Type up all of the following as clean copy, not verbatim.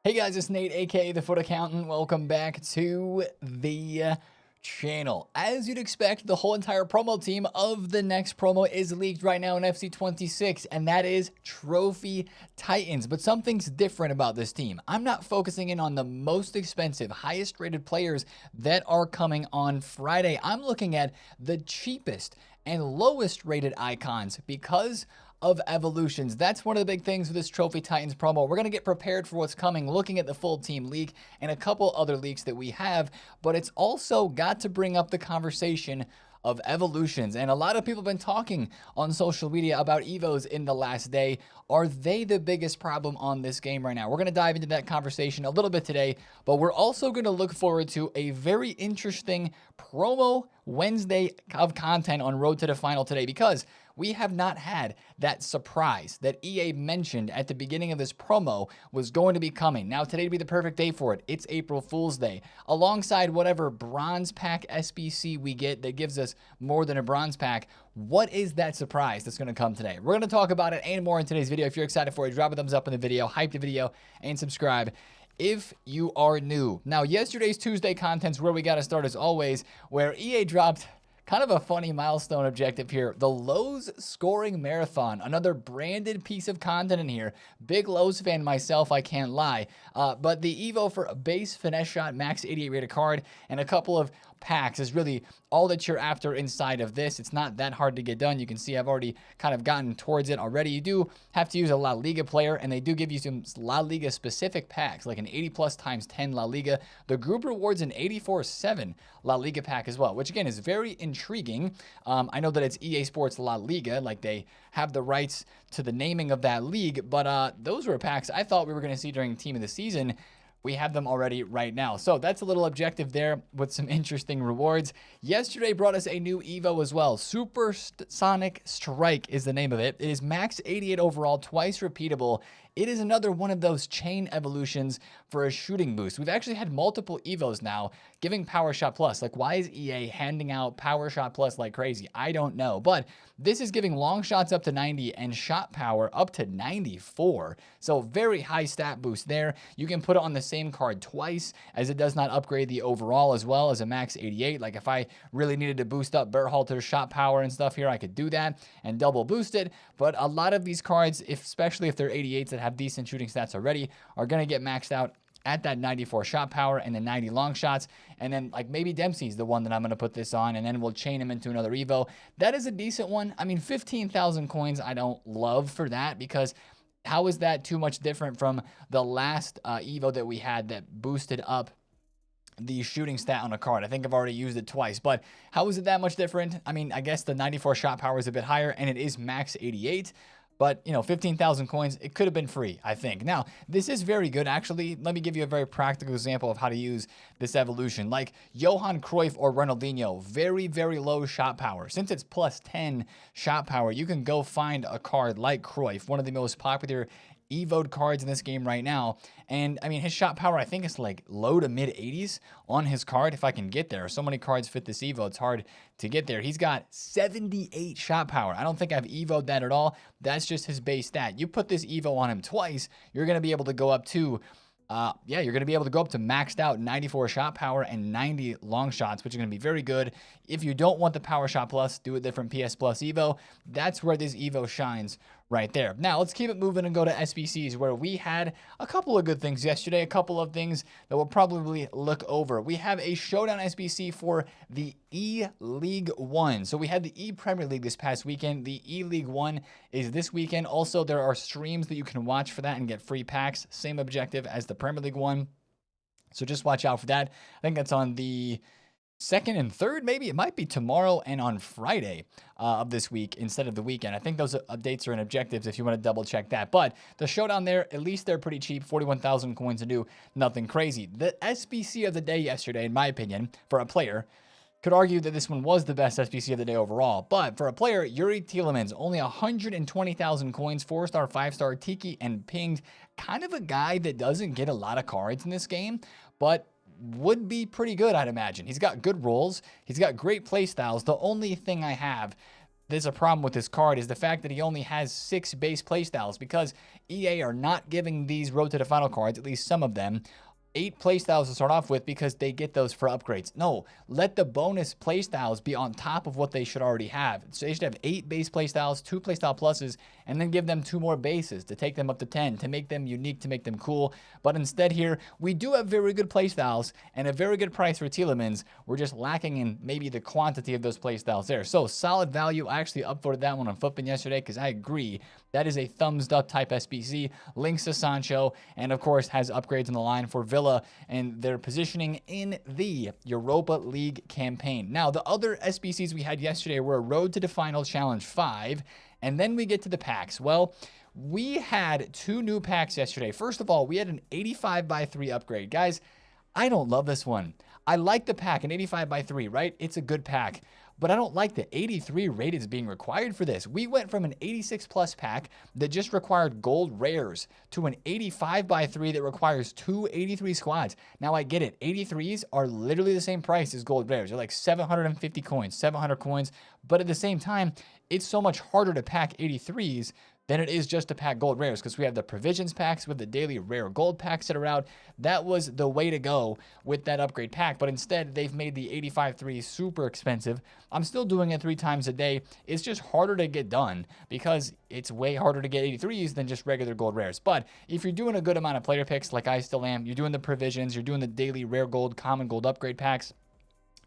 Hey guys, it's Nate, aka TheFutAccountant. Welcome back to the channel. As you'd expect, the whole entire promo team of the next promo is leaked right now in FC26, and that is Trophy Titans. But something's different about this team. I'm not focusing in on the most expensive, highest rated players that are coming on Friday. I'm looking at the cheapest and lowest rated icons because of evolutions. That's one of the big things with this Trophy Titans promo. We're going to get prepared for what's coming, looking at the full team leak and a couple other leaks that we have, but it's also got to bring up the conversation of evolutions. And a lot of people have been talking on social media about Evos in the last day. Are they the biggest problem on this game right now? We're going to dive into that conversation a little bit today, but we're also going to look forward to a very interesting promo Wednesday of content on Road to the Final today, because we have not had that surprise that EA mentioned at the beginning of this promo was going to be coming. Now, today would be the perfect day for it. It's April Fool's Day. Alongside whatever bronze pack SBC we get that gives us more than a bronze pack, what is that surprise that's going to come today? We're going to talk about it and more in today's video. If you're excited for it, drop a thumbs up in the video, hype the video, and subscribe if you are new. Now, yesterday's Tuesday content's where we got to start as always, where EA dropped kind of a funny milestone objective here. The Lowe's Scoring Marathon, another branded piece of content in here. Big Lowe's fan myself, I can't lie. But the EVO for a base finesse shot, max 88 rated card, and a couple of packs is really all that you're after inside of this. It's not that hard to get done. You can see I've already kind of gotten towards it already. You do have to use a La Liga player, and they do give you some La Liga specific packs, like an 80 plus times 10 La Liga. The group rewards an 84/7 La Liga pack as well, which again is very intriguing. I know that it's EA Sports La Liga, like they have the rights to the naming of that league, but those were packs I thought we were going to see during Team of the Season. We have them already right now. So that's a little objective there with some interesting rewards. Yesterday brought us a new EVO as well. Supersonic Strike is the name of it. It is max 88 overall, twice repeatable. It is another one of those chain evolutions for a shooting boost. We've actually had multiple EVOs now giving Power Shot Plus. Like, why is EA handing out Power Shot Plus like crazy? I don't know. But this is giving long shots up to 90 and shot power up to 94. So very high stat boost there. You can put it on the same card twice, as it does not upgrade the overall as well as a max 88. Like, if I really needed to boost up Berhalter's shot power and stuff here, I could do that and double boost it. But a lot of these cards, especially if they're 88s that have decent shooting stats already, are going to get maxed out at that 94 shot power and the 90 long shots. And then like maybe Dempsey's the one that I'm going to put this on, and then we'll chain him into another EVO. That is a decent one. I mean, 15,000 coins I don't love for that, because how is that too much different from the last EVO that we had that boosted up the shooting stat on a card? I think I've already used it twice, but how is it that much different? I mean, I guess the 94 shot power is a bit higher, and it is max 88. But, you know, 15,000 coins, it could have been free, I think. Now, this is very good, actually. Let me give you a very practical example of how to use this evolution. Like Johan Cruyff or Ronaldinho, very, very low shot power. Since it's plus 10 shot power, you can go find a card like Cruyff, one of the most popular EVO'd cards in this game right now. And I mean, his shot power, I think it's like low to mid 80s on his card, if I can get there. So many cards fit this EVO, it's hard to get there. He's got 78 shot power. I don't think I've EVO'd that at all. That's just his base stat. You put this EVO on him twice, you're going to be able to go up to you're going to be able to go up to maxed out 94 shot power and 90 long shots, which are going to be very good. If you don't want the Power Shot Plus, do a different PS Plus EVO. That's where this EVO shines right there. Now, let's keep it moving and go to SBCs, where we had a couple of good things yesterday, a couple of things that we'll probably look over. We have a showdown SBC for the E-League 1. So we had the E-Premier League this past weekend. The E-League 1 is this weekend. Also, there are streams that you can watch for that and get free packs. Same objective as the Premier League 1. So just watch out for that. I think that's on the 2nd and 3rd, maybe. It might be tomorrow and on Friday of this week instead of the weekend. I think those dates are in objectives if you want to double check that. But the showdown there, at least they're pretty cheap. 41,000 coins to do. Nothing crazy. The SBC of the day yesterday, in my opinion, for a player, could argue that this one was the best SBC of the day overall. But for a player, Yuri Tielemans, only 120,000 coins, 4-star, 5-star, Tiki, and pinged. Kind of a guy that doesn't get a lot of cards in this game, but would be pretty good, I'd imagine. He's got good rolls. He's got great play styles. The only thing I have there's a problem with this card is the fact that he only has 6 base playstyles, because EA are not giving these Road to the Final cards, at least some of them, 8 playstyles to start off with, because they get those for upgrades. No, let the bonus playstyles be on top of what they should already have. So they should have 8 base playstyles, 2 playstyle pluses, and then give them 2 more bases to take them up to 10, to make them unique, to make them cool. But instead here, we do have very good playstyles and a very good price for Tielemans. We're just lacking in maybe the quantity of those playstyles there. So solid value. I actually upvoted that one on Footbin yesterday because I agree that is a thumbs up type SBC. Links to Sancho, and of course has upgrades on the line for Villa and their positioning in the Europa League campaign. Now, the other SBCs we had yesterday were Road to the Final Challenge 5, and then we get to the packs. Well, we had 2 new packs yesterday. First of all, we had an 85x3 upgrade. Guys, I don't love this one. I like the pack, an 85x3, right? It's a good pack. But I don't like the 83 rated being required for this. We went from an 86 plus pack that just required gold rares to an 85x3 that requires 2 83 squads. Now I get it. 83s are literally the same price as gold rares. They're like 750 coins, 700 coins. But at the same time, it's so much harder to pack 83s than it is just to pack gold rares, because we have the provisions packs with the daily rare gold packs that are out. That was the way to go with that upgrade pack, but instead they've made the 85.3 super expensive. I'm still doing it 3 times a day. It's just harder to get done because it's way harder to get 83s than just regular gold rares. But if you're doing a good amount of player picks like I still am, you're doing the provisions, you're doing the daily rare gold, common gold upgrade packs,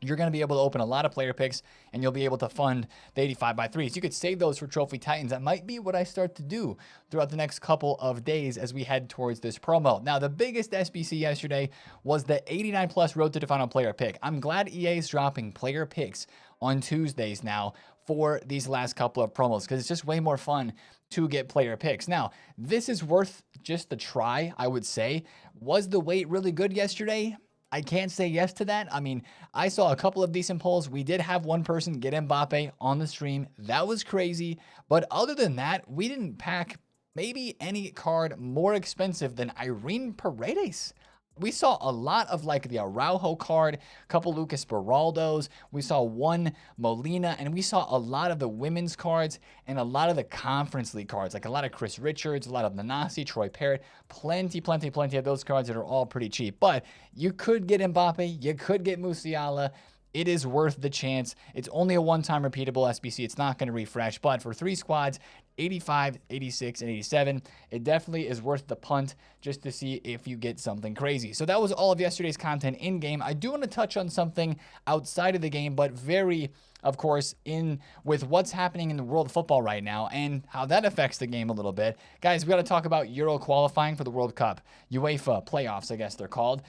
you're going to be able to open a lot of player picks, and you'll be able to fund the 85x3s. You could save those for Trophy Titans. That might be what I start to do throughout the next couple of days as we head towards this promo. Now, the biggest SBC yesterday was the 89 plus Road to the Final player pick. I'm glad EA is dropping player picks on Tuesdays now for these last couple of promos, because it's just way more fun to get player picks. Now, this is worth just the try, I would say. Was the wait really good yesterday? I can't say yes to that. I mean, I saw a couple of decent polls. We did have one person get Mbappe on the stream. That was crazy. But other than that, we didn't pack maybe any card more expensive than Irene Paredes. We saw a lot of like the Araujo card, a couple Lucas Beraldos. We saw one Molina, and we saw a lot of the women's cards and a lot of the Conference League cards, like a lot of Chris Richards, a lot of Nanasi, Troy Parrott, plenty of those cards that are all pretty cheap. But you could get Mbappe, you could get Musiala. It is worth the chance. It's only a one-time repeatable SBC. It's not going to refresh, but for 3 squads, 85, 86, and 87, it definitely is worth the punt just to see if you get something crazy. So that was all of yesterday's content in-game. I do want to touch on something outside of the game, but very, of course, in with what's happening in the world of football right now and how that affects the game a little bit. Guys, we got to talk about Euro qualifying for the World Cup. UEFA playoffs, I guess they're called.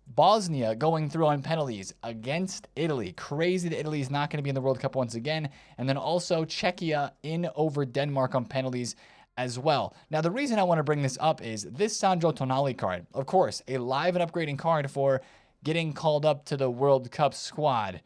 Bosnia going through on penalties against Italy. Crazy that Italy is not going to be in the World Cup once again. And then also Czechia in over Denmark on penalties as well. Now, the reason I want to bring this up is this Sandro Tonali card. Of course, a live and upgrading card for getting called up to the World Cup squad.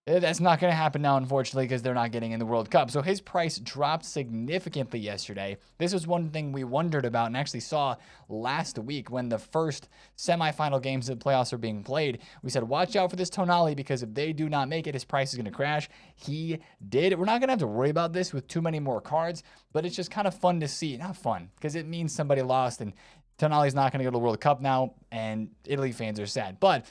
That's not going to happen now, unfortunately, because they're not getting in the World Cup. So his price dropped significantly yesterday. This was one thing we wondered about and actually saw last week when the first semifinal games of the playoffs are being played. We said, watch out for this Tonali, because if they do not make it, his price is going to crash. He did. We're not going to have to worry about this with too many more cards, but it's just kind of fun to see. Not fun, because it means somebody lost, and Tonali's not going to go to the World Cup now, and Italy fans are sad. But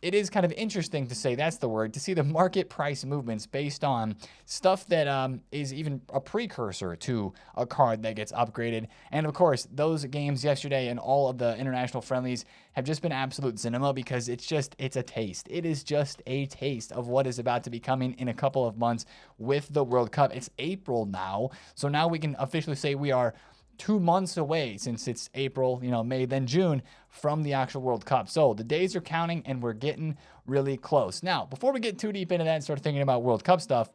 it is kind of interesting to say, that's the word, to see the market price movements based on stuff that is even a precursor to a card that gets upgraded. And of course, those games yesterday and all of the international friendlies have just been absolute cinema, because it's a taste. It is just a taste of what is about to be coming in a couple of months with the World Cup. It's April now, so now we can officially say we are 2 months away, since it's April, May, then June, from the actual World Cup. So the days are counting, and we're getting really close. Now, before we get too deep into that and start thinking about World Cup stuff,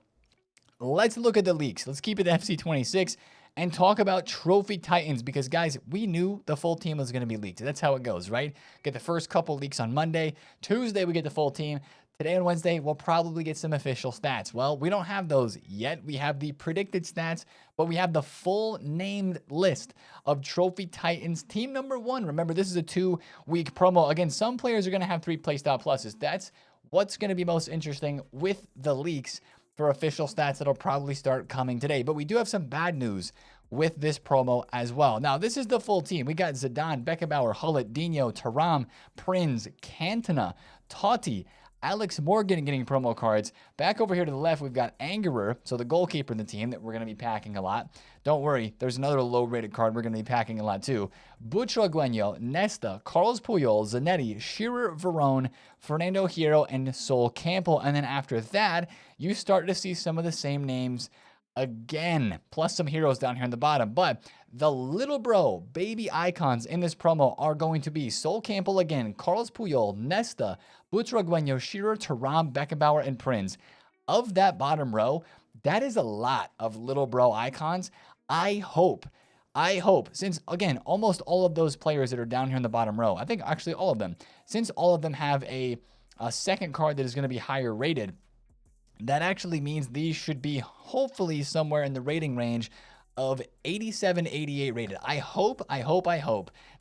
let's look at the leaks. Let's keep it FC26 and talk about Trophy Titans, because, guys, we knew the full team was going to be leaked. That's how it goes, right? Get the first couple leaks on Monday. Tuesday, we get the full team. Today and Wednesday, we'll probably get some official stats. Well, we don't have those yet. We have the predicted stats, but we have the full named list of Trophy Titans. Team number 1, remember, this is a 2-week promo. Again, some players are going to have 3 playstyle pluses. That's what's going to be most interesting with the leaks for official stats that'll probably start coming today. But we do have some bad news with this promo as well. Now, this is the full team. We got Zidane, Beckenbauer, Hullet, Dino, Thuram, Prinz, Cantona, Totti, Alex Morgan getting promo cards. Back over here to the left, we've got Angerer, so the goalkeeper in the team that we're going to be packing a lot. Don't worry, there's another low-rated card we're going to be packing a lot too. Butragueño, Nesta, Carlos Puyol, Zanetti, Shearer, Verón, Fernando Hierro, and Sol Campbell. And then after that, you start to see some of the same names again, plus some heroes down here in the bottom. But the little bro baby icons in this promo are going to be Sol Campbell again, Carlos Puyol, Nesta, Butragueño, Shearer, Thuram, Beckenbauer, and Prinz. Of that bottom row, that is a lot of little bro icons. I hope, since again, almost all of those players that are down here in the bottom row, I think actually all of them, since all of them have a second card that is going to be higher rated, that actually means these should be hopefully somewhere in the rating range of 87, 88 rated. I hope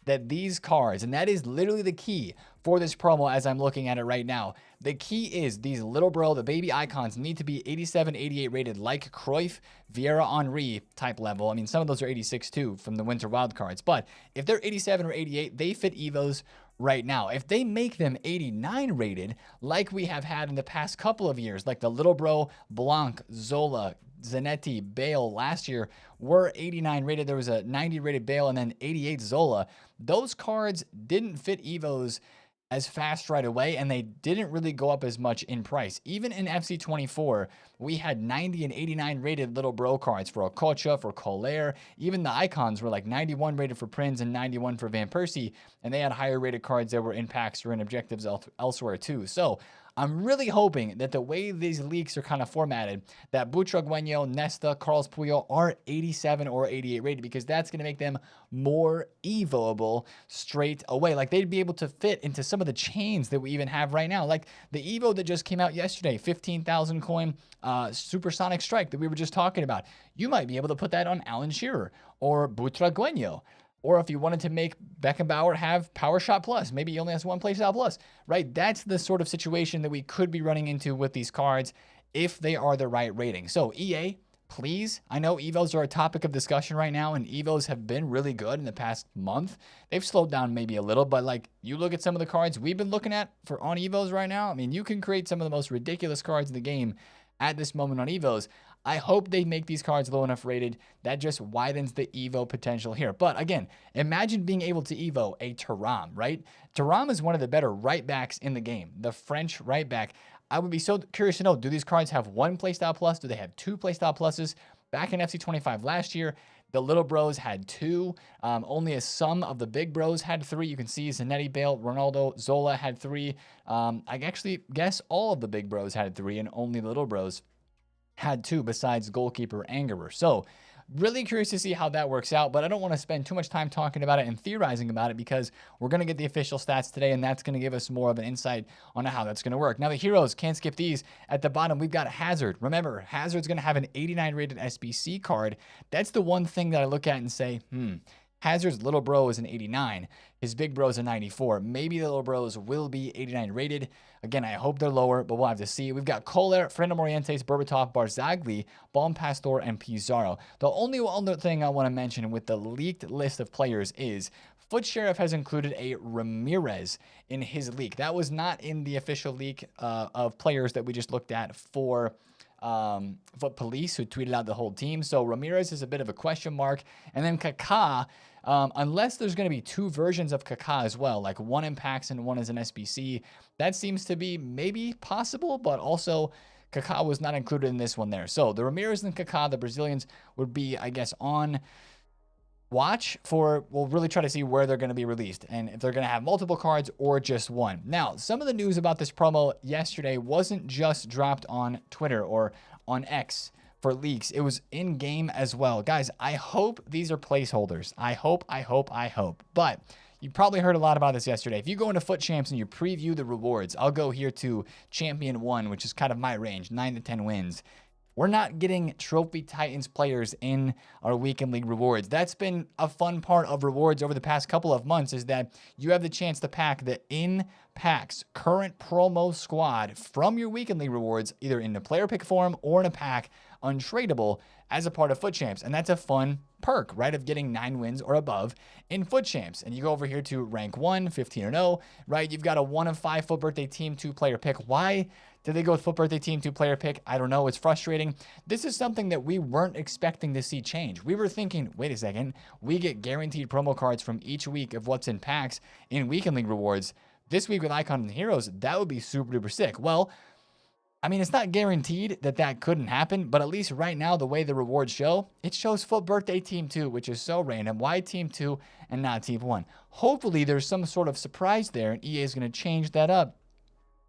that these cards, and that is literally the key for this promo as I'm looking at it right now. The key is these little bro, the baby icons need to be 87, 88 rated like Cruyff, Vieira, Henry type level. I mean, some of those are 86 too from the Winter Wild cards, but if they're 87 or 88, they fit Evos right now. If they make them 89 rated, like we have had in the past couple of years, like the little bro, Blanc, Zola, Zanetti, Bale last year were 89 rated. There was a 90 rated Bale and then 88 Zola. Those cards didn't fit Evos as fast right away, and they didn't really go up as much in price. Even in FC24, we had 90 and 89 rated little bro cards for Okocha, for Collier. Even the icons were like 91 rated for Prinz and 91 for Van Persie, and they had higher rated cards that were in packs or in objectives elsewhere too. So I'm really hoping that the way these leaks are kind of formatted, that Butragueño, Nesta, Carlos Puyol are 87 or 88 rated, because that's going to make them more evoable straight away. Like they'd be able to fit into some of the chains that we even have right now. Like the Evo that just came out yesterday, 15,000 coin Supersonic Strike that we were just talking about. You might be able to put that on Alan Shearer or Butragueño. Or if you wanted to make Beckenbauer have Power Shot Plus, maybe he only has one Playstyle Plus, right? That's the sort of situation that we could be running into with these cards if they are the right rating. So EA, please, I know Evos are a topic of discussion right now, and Evos have been really good in the past month. They've slowed down maybe a little, but like you look at some of the cards we've been looking at for on Evos right now, I mean, you can create some of the most ridiculous cards in the game at this moment on Evos. I hope they make these cards low enough rated. That just widens the Evo potential here. But again, imagine being able to Evo a Thuram, right? Thuram is one of the better right backs in the game, the French right back. I would be so curious to know, do these cards have one Playstyle Plus? Do they have two Playstyle Pluses? Back in FC25 last year, the little bros had two. Only a some of the big bros had three. You can see Zanetti, Bale, Ronaldo, Zola had three. I actually guess all of the big bros had three, and only the little bros had two besides goalkeeper Angerer. So really curious to see how that works out, but I don't want to spend too much time talking about it and theorizing about it, because we're going to get the official stats today, and that's going to give us more of an insight on how that's going to work. Now, the heroes, can't skip these. At the bottom, we've got Hazard. Remember, Hazard's going to have an 89 rated SBC card. That's the one thing that I look at and say, Hazard's little bro is an 89. His big bro is a 94. Maybe the little bros will be 89 rated. Again, I hope they're lower, but we'll have to see. We've got Kohler, Fernando Morientes, Berbatov, Barzagli, Balm Pastor, and Pizarro. The only other thing I want to mention with the leaked list of players is Foot Sheriff has included a Ramirez in his leak. That was not in the official leak of players that we just looked at for Foot Police, who tweeted out the whole team. So Ramirez is a bit of a question mark. And then Kaká, unless there's going to be two versions of Kaká as well, like one in packs and one as an SBC, that seems to be maybe possible, but also Kaká was not included in this one there. So the Ramirez and Kaká, the Brazilians, would be, I guess, on watch for, we'll really try to see where they're going to be released and if they're going to have multiple cards or just one. Now, some of the news about this promo yesterday wasn't just dropped on Twitter or on X for leaks. It was in game as well. Guys, I hope these are placeholders. I hope. But you probably heard a lot about this yesterday. If you go into Foot Champs and you preview the rewards, I'll go here to Champion 1, which is kind of my range, 9 to 10 wins. we're not getting Trophy Titans players in our weekend league rewards. That's been a fun part of rewards over the past couple of months, is that you have the chance to pack the in packs current promo squad from your weekend league rewards, either in the player pick form or in a pack untradeable as a part of FUT Champs. And that's a fun perk, right, of getting 9 wins or above in FUT Champs. And you go over here to rank 1, 15-0, right? You've got a 1 of 5 FUT Birthday Team 2 player pick. Why did they go with FUT Birthday Team 2 player pick? I don't know. It's frustrating. This is something that we weren't expecting to see change. We were thinking, wait a second, we get guaranteed promo cards from each week of what's in packs in weekend league rewards. This week with Icon and Heroes, that would be super duper sick. Well, I mean, it's not guaranteed that that couldn't happen, but at least right now, the way the rewards show, it shows FUT Birthday Team 2, which is so random. Why Team 2 and not Team 1? Hopefully, there's some sort of surprise there, and EA is going to change that up.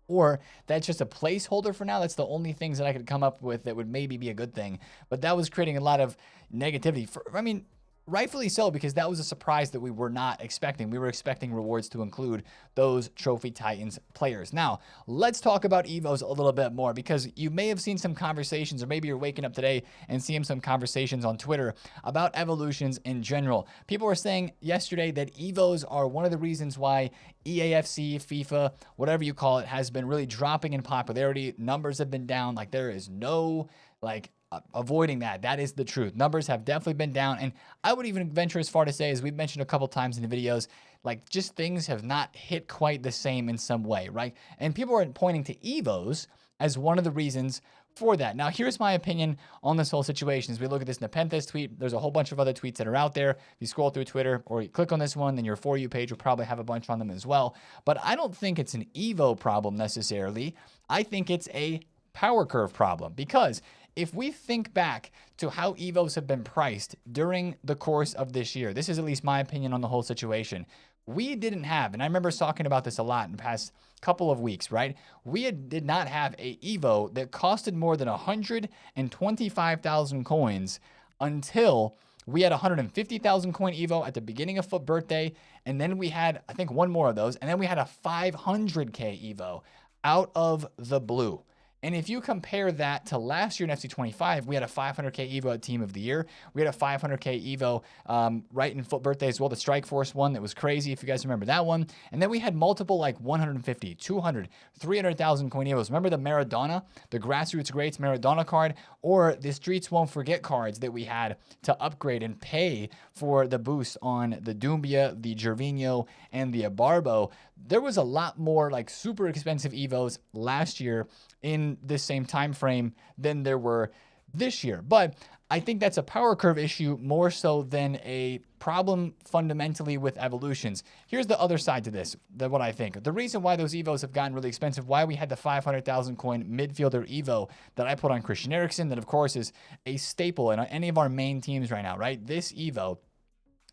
Or that's just a placeholder for now. That's the only things that I could come up with that would maybe be a good thing. But that was creating a lot of negativity. Rightfully so, because that was a surprise that we were not expecting. We were expecting rewards to include those Trophy Titans players. Now, let's talk about Evos a little bit more, because you may have seen some conversations, or maybe you're waking up today and seeing some conversations on Twitter about evolutions in general. People were saying yesterday that Evos are one of the reasons why EAFC, FIFA, whatever you call it, has been really dropping in popularity. Numbers have been down. Like, there is no, avoiding that. That is the truth. Numbers have definitely been down. And I would even venture as far to say, as we've mentioned a couple times in the videos, just things have not hit quite the same in some way, right? And people are pointing to Evos as one of the reasons for that. Now, here's my opinion on this whole situation. As we look at this Nepenthes tweet, there's a whole bunch of other tweets that are out there. If you scroll through Twitter or you click on this one, then your For You page will probably have a bunch on them as well. But I don't think it's an Evo problem necessarily. I think it's a power curve problem, because if we think back to how Evos have been priced during the course of this year, this is at least my opinion on the whole situation. We didn't have, and I remember talking about this a lot in the past couple of weeks, right? We did not have a Evo that costed more than 125,000 coins until we had 150,000 coin Evo at the beginning of FUT Birthday, and then we had, I think, one more of those, and then we had a 500k Evo out of the blue. And if you compare that to last year in FC25, we had a 500k Evo at Team of the Year. We had a 500k Evo right in FUT Birthday as well, the Strike Force one that was crazy, if you guys remember that one. And then we had multiple 150, 200, 300,000 coin Evos. Remember the Maradona, the Grassroots Greats Maradona card, or the Streets Won't Forget cards that we had to upgrade and pay for the boost on the Doumbia, the Gervinho, and the Abarbo. There was a lot more super expensive Evos last year in this same time frame than there were this year. But I think that's a power curve issue more so than a problem fundamentally with evolutions. Here's the other side to this, what I think. The reason why those Evos have gotten really expensive, why we had the 500,000 coin midfielder Evo that I put on Christian Eriksen, that of course is a staple in any of our main teams right now, right? This Evo,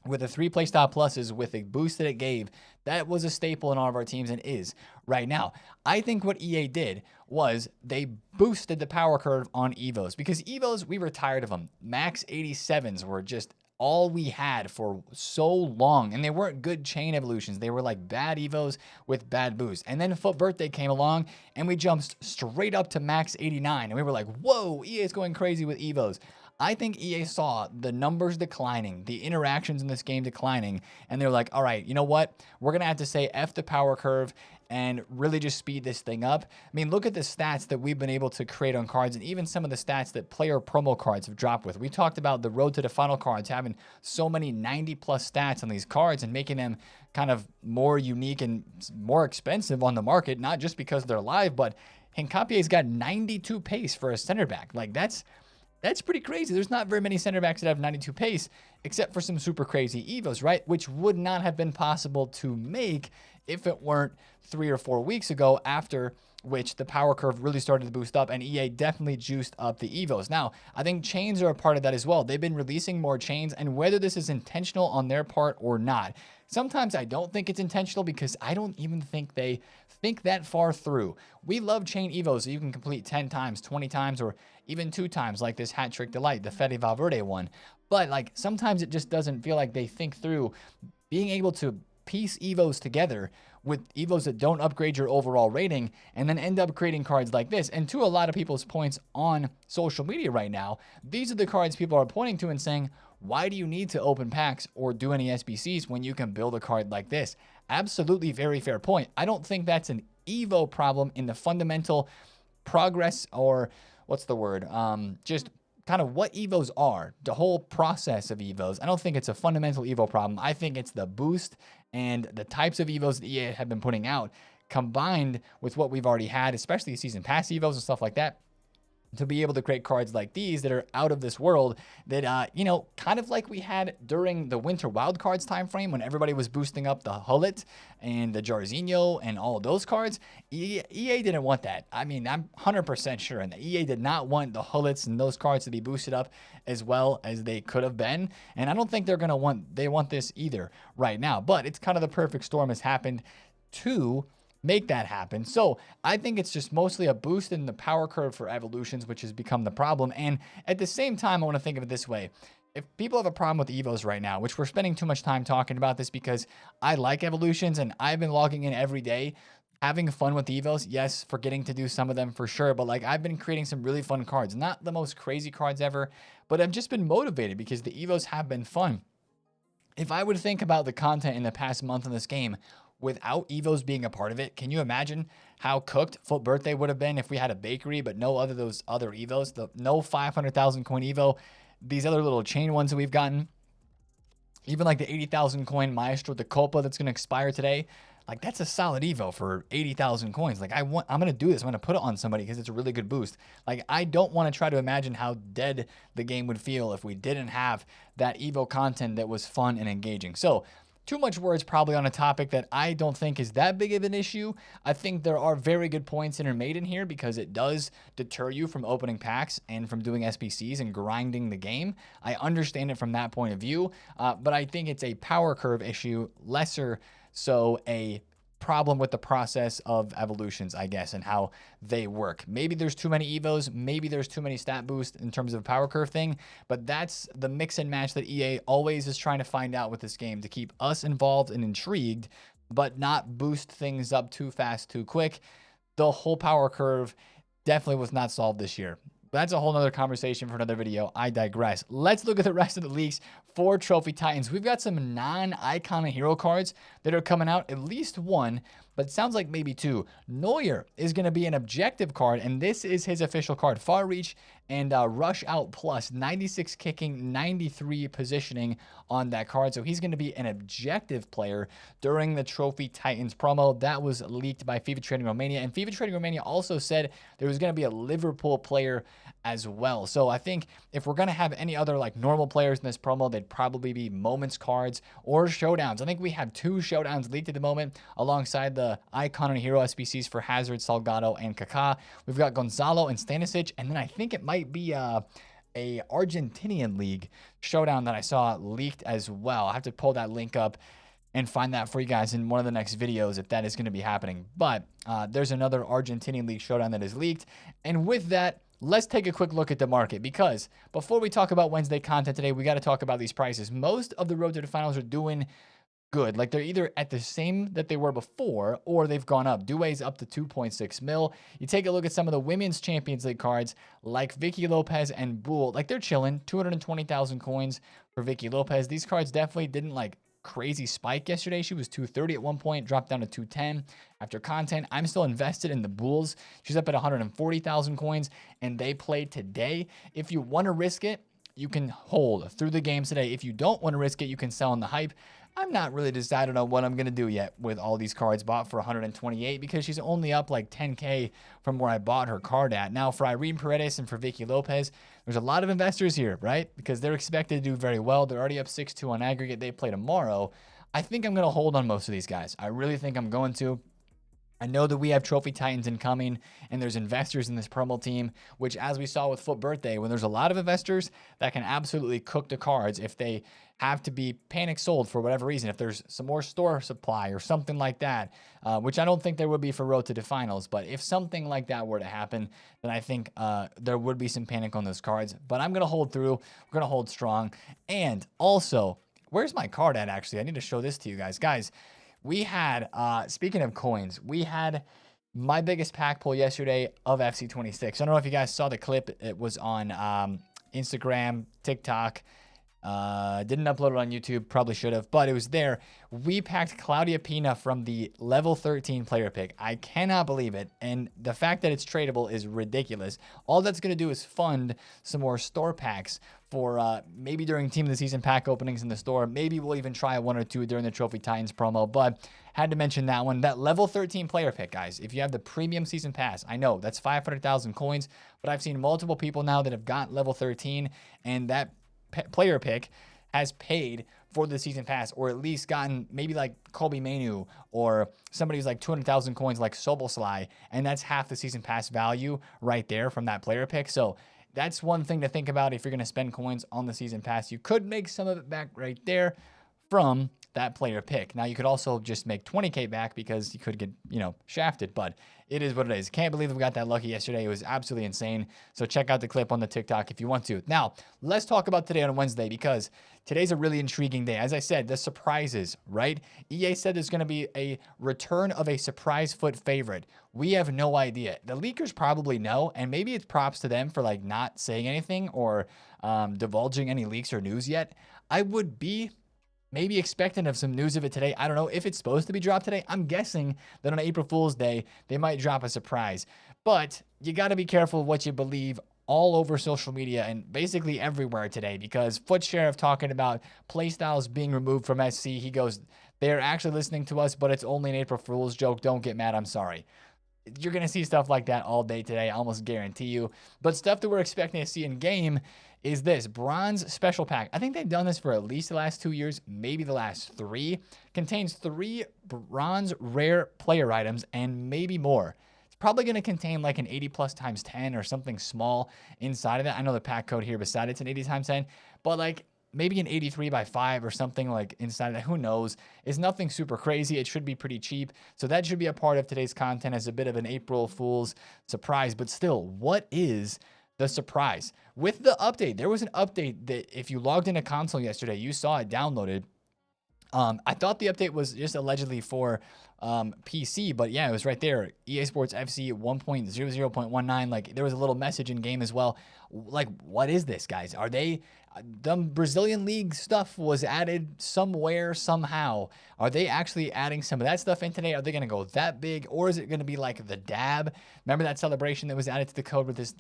with the 3 playstyle pluses, with the boost that it gave, that was a staple in all of our teams and is right now. I think what EA did was they boosted the power curve on Evos, because Evos, we were tired of them. Max 87s were just all we had for so long, and they weren't good chain evolutions. They were bad Evos with bad boost. And then FUT Birthday came along, and we jumped straight up to Max 89, and we were like, whoa, EA is going crazy with Evos. I think EA saw the numbers declining, the interactions in this game declining, and they're like, all right, you know what? We're going to have to say F the power curve and really just speed this thing up. I mean, look at the stats that we've been able to create on cards, and even some of the stats that player promo cards have dropped with. We talked about the Road to the Final cards having so many 90-plus stats on these cards and making them kind of more unique and more expensive on the market, not just because they're live, but Hincapie's got 92 pace for a center back. That's pretty crazy. There's not very many center backs that have 92 pace, except for some super crazy Evos, right? Which would not have been possible to make if it weren't 3 or 4 weeks ago, after which the power curve really started to boost up, and EA definitely juiced up the Evos. Now, I think chains are a part of that as well. They've been releasing more chains, and whether this is intentional on their part or not, sometimes I don't think it's intentional, because I don't even think they think that far through. We love chain Evos so you can complete 10 times, 20 times, or even 2 times, like this Hat Trick Delight, the Fede Valverde one. But sometimes it just doesn't feel like they think through being able to piece Evos together with Evos that don't upgrade your overall rating and then end up creating cards like this. And to a lot of people's points on social media right now, these are the cards people are pointing to and saying, why do you need to open packs or do any SBCs when you can build a card like this? Absolutely very fair point. I don't think that's an Evo problem in the fundamental progress, or what's the word? Just kind of what Evos are, the whole process of Evos. I don't think it's a fundamental Evo problem. I think it's the boost and the types of Evos that EA have been putting out combined with what we've already had, especially season pass Evos and stuff like that, to be able to create cards like these that are out of this world that, you know, kind of like we had during the Winter Wildcards time frame when everybody was boosting up the Hullet and the Jarzinho and all of those cards. EA didn't want that. I mean, I'm 100% sure. And EA did not want the Hullets and those cards to be boosted up as well as they could have been. And I don't think they want this either right now. But it's kind of the perfect storm has happened to make that happen. So I think it's just mostly a boost in the power curve for evolutions, which has become the problem. And at the same time, I want to think of it this way. If people have a problem with Evos right now, which we're spending too much time talking about this because I like evolutions and I've been logging in every day, having fun with Evos. Yes, forgetting to do some of them for sure, but like I've been creating some really fun cards, not the most crazy cards ever, but I've just been motivated because the Evos have been fun. If I would think about the content in the past month in this game, without Evos being a part of it, can you imagine how cooked Foot Birthday would have been if we had a bakery, but no other those other Evos, no 500,000 coin Evo, these other little chain ones that we've gotten, even like the 80,000 coin Maestro de Copa that's going to expire today. Like that's a solid Evo for 80,000 coins. Like I'm going to do this. I'm going to put it on somebody because it's a really good boost. Like I don't want to try to imagine how dead the game would feel if we didn't have that Evo content that was fun and engaging. So too much words probably on a topic that I don't think is that big of an issue. I think there are very good points that are made in here because it does deter you from opening packs and from doing SBCs and grinding the game. I understand it from that point of view, but I think it's a power curve issue, lesser so a problem with the process of evolutions, I guess, and how they work. Maybe there's too many Evos, maybe there's too many stat boosts in terms of a power curve thing, but that's the mix and match that EA always is trying to find out with this game to keep us involved and intrigued, but not boost things up too fast, too quick. The whole power curve definitely was not solved this year. That's a whole nother conversation for another video. I digress. Let's look at the rest of the leaks for Trophy Titans. We've got some non-icon and hero cards that are coming out, at least one, but it sounds like maybe two. Neuer is going to be an objective card, and this is his official card. Far Reach and Rush Out Plus, 96 kicking, 93 positioning on that card. So he's going to be an objective player during the Trophy Titans promo. That was leaked by FIFA Trading Romania, and FIFA Trading Romania also said there was going to be a Liverpool player as well. So I think if we're going to have any other like normal players in this promo, they'd probably be moments cards or showdowns. I think we have two showdowns leaked at the moment alongside the icon and hero SBCs for Hazard, Salgado, and Kaká. We've got Gonzalo and Stanisic, and then I think it might be a Argentinian league showdown that I saw leaked as well. I have to pull that link up and find that for you guys in one of the next videos if that is going to be happening. But there's another Argentinian league showdown that is leaked. And with that, let's take a quick look at the market, because before we talk about Wednesday content today, we got to talk about these prices. Most of the Road to the Finals are doing good. Like they're either at the same that they were before or they've gone up. Doué's up to 2.6 mil. You take a look at some of the Women's Champions League cards like Vicky Lopez and Bull. Like they're chilling. 220,000 coins for Vicky Lopez. These cards definitely didn't like crazy spike yesterday. She was 230 at one point, dropped down to 210 after content. I'm still invested in the Bulls. She's up at 140,000 coins and they played today. If you want to risk it, you can hold through the games today. If you don't want to risk it, you can sell on the hype. I'm not really decided on what I'm going to do yet with all these cards bought for 128 because she's only up like 10K from where I bought her card at. Now for Irene Paredes and for Vicky Lopez, there's a lot of investors here, right? Because they're expected to do very well. They're already up 6-2 on aggregate. They play tomorrow. I think I'm going to hold on most of these guys. I really think I'm going to. I know that we have Trophy Titans incoming, and there's investors in this promo team, which as we saw with Foot Birthday, when there's a lot of investors that can absolutely cook the cards if they have to be panic sold for whatever reason, if there's some more store supply or something like that, which I don't think there would be for Road to the Finals, but if something like that were to happen, then I think there would be some panic on those cards. But I'm going to hold through. We're going to hold strong. And also, where's my card at actually? I need to show this to you guys. Guys, we had, speaking of coins, we had my biggest pack pull yesterday of FC26. I don't know if you guys saw the clip. It was on Instagram, TikTok. Didn't upload it on YouTube, probably should have, but it was there. We packed Claudia Pina from the level 13 player pick. I cannot believe it, and the fact that it's tradable is ridiculous. All that's going to do is fund some more store packs for maybe during Team of the Season pack openings in the store. Maybe we'll even try one or two during the Trophy Titans promo, but had to mention that one. That level 13 player pick, guys, if you have the premium season pass, I know that's 500,000 coins, but I've seen multiple people now that have got level 13, and that player pick has paid for the season pass, or at least gotten maybe like Kobe Mainu or somebody who's like 200,000 coins like Soboslai, and that's half the season pass value right there from that player pick. So that's one thing to think about if you're going to spend coins on the season pass. You could make some of it back right there from that player pick. Now, you could also just make 20K back because you could get, shafted, but it is what it is. Can't believe we got that lucky yesterday. It was absolutely insane. So check out the clip on the TikTok if you want to. Now, let's talk about today on Wednesday, because today's a really intriguing day. As I said, the surprises, right? EA said there's going to be a return of a surprise foot favorite. We have no idea. The leakers probably know, and maybe it's props to them for like not saying anything or divulging any leaks or news yet. I would be maybe expecting of some news of it today. I don't know if it's supposed to be dropped today. I'm guessing that on April Fool's Day, they might drop a surprise. But you got to be careful what you believe all over social media and basically everywhere today, because Foot Sheriff talking about playstyles being removed from SC. He goes, they're actually listening to us, but it's only an April Fool's joke. Don't get mad. I'm sorry. You're going to see stuff like that all day today, I almost guarantee you. But stuff that we're expecting to see in game is this bronze special pack. I think they've done this for at least the last 2 years, maybe the last 3. Contains 3 bronze rare player items and maybe more. It's probably going to contain like an 80 plus times 10 or something small inside of that. I know the pack code here beside it's an 80 times 10, but like maybe an 83 by 5 or something like inside of that. Who knows? It's nothing super crazy. It should be pretty cheap. So that should be a part of today's content as a bit of an April Fool's surprise. But still, what is the surprise? With the update, there was an update that if you logged into console yesterday, you saw it downloaded. I thought the update was just allegedly for PC, but yeah, it was right there. EA Sports FC 1.00.19. Like there was a little message in game as well. Like, what is this, guys? Are they the Brazilian League stuff was added somewhere, somehow? Are they actually adding some of that stuff in today? Are they going to go that big, or is it going to be like the dab? Remember that celebration that was added to the code with this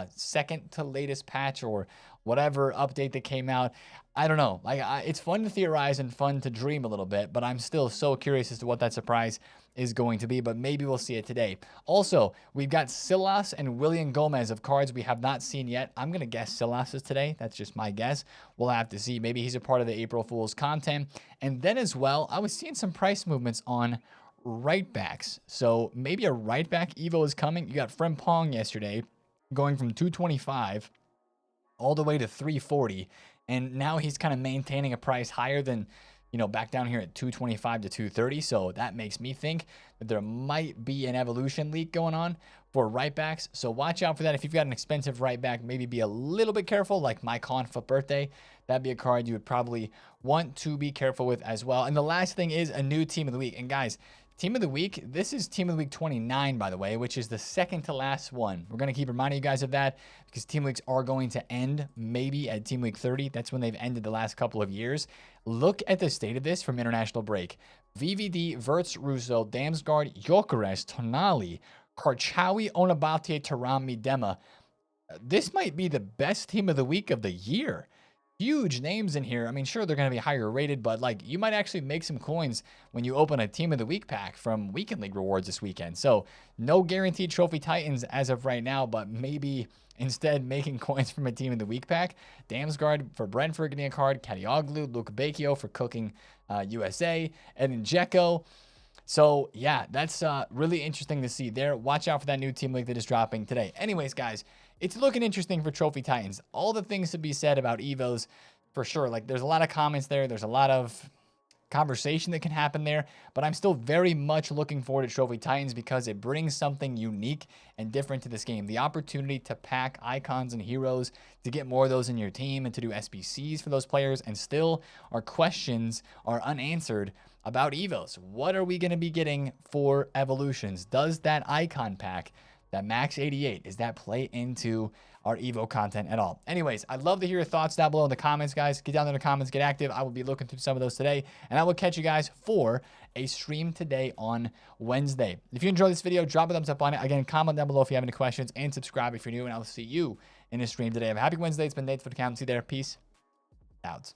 second to latest patch or whatever update that came out? I don't know. Like, it's fun to theorize and fun to dream a little bit, but I'm still so curious as to what that surprise is going to be, but maybe we'll see it today. Also, we've got Silas and William Gomez of cards we have not seen yet. I'm going to guess Silas is today. That's just my guess. We'll have to see. Maybe he's a part of the April Fool's content. And then as well, I was seeing some price movements on right backs. So maybe a right back Evo is coming. You got Frimpong yesterday going from 225 all the way to 340. And now he's kind of maintaining a price higher than, back down here at 225 to 230. So that makes me think that there might be an evolution leak going on for right backs. So watch out for that. If you've got an expensive right back, maybe be a little bit careful, like my Confa birthday. That'd be a card you would probably want to be careful with as well. And the last thing is a new team of the week. And guys, Team of the week, this is Team of the Week 29, by the way, which is the second to last one. We're going to keep reminding you guys of that because Team Weeks are going to end maybe at Team Week 30. That's when they've ended the last couple of years. Look at the state of this from international break. VVD, Verts, Russo, Damsgaard, Gyökeres, Tonali, Karchawi, Onabate, Taram, Midema. This might be the best Team of the Week of the year. Huge names in here. I mean, sure, they're going to be higher rated, but like you might actually make some coins when you open a Team of the Week pack from Weekend League rewards this weekend. So no guaranteed Trophy Titans as of right now, but maybe instead making coins from a Team of the Week pack. Damsgaard for Brentford getting a card, Kadioglu, Luke Bacchio for Cooking USA, and then Dzeko. So yeah, that's really interesting to see there. Watch out for that new Team League that is dropping today. Anyways, guys, it's looking interesting for Trophy Titans. All the things to be said about Evos, for sure. Like, there's a lot of comments there. There's a lot of conversation that can happen there, but I'm still very much looking forward to Trophy Titans because it brings something unique and different to this game. The opportunity to pack icons and heroes, to get more of those in your team, and to do SBCs for those players, and still our questions are unanswered about Evos. What are we going to be getting for evolutions? Does that icon pack, that max 88, does that play into our Evo content at all? Anyways, I'd love to hear your thoughts down below in the comments, guys. Get down there in the comments, get active. I will be looking through some of those today, and I will catch you guys for a stream today on Wednesday. If you enjoyed this video, drop a thumbs up on it. Again, comment down below if you have any questions, and subscribe if you're new, and I'll see you in a stream today. Have a happy Wednesday. It's been TheFutAccountant. See you there. Peace out.